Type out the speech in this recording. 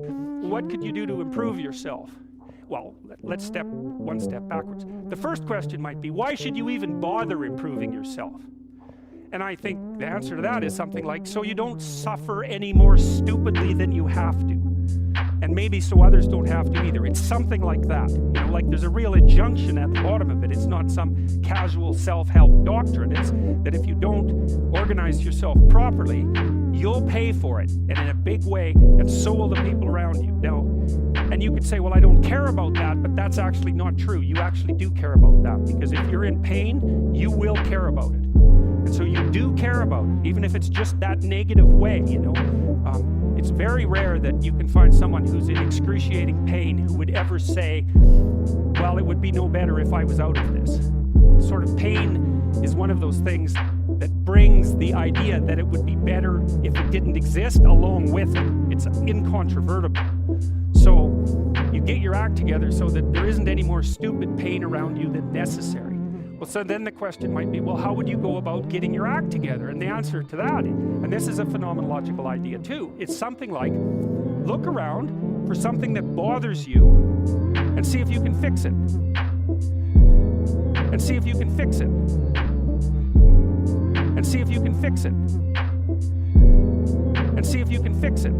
What could you do to improve yourself? Well, let's step one step backwards. The first question might be, why should you even bother improving yourself? And I think the answer to that is something like, so you don't suffer any more stupidly than you have to. And maybe so others don't have to either. It's something like that. You know, like there's a real injunction at the bottom of it. It's not some casual self-help doctrine. It's that if you don't organize yourself properly, you'll pay for it, and in a big way, and so will the people around you. Now, and you could say, well, I don't care about that, but that's actually not true. You actually do care about that, because if you're in pain, you will care about it. And so you do care about it, even if it's just that negative way, you know. It's very rare that you can find someone who's in excruciating pain who would ever say, well, it would be no better if I was out of this. Sort of pain is one of those things that brings the idea that it would be better if it didn't exist along with it. It's incontrovertible. So you get your act together so that there isn't any more stupid pain around you than necessary. Well, so then the question might be, well, how would you go about getting your act together? And the answer to that, and this is a phenomenological idea too, it's something like, look around for something that bothers you and see if you can fix it. And see if you can fix it. And see if you can fix it. And see if you can fix it.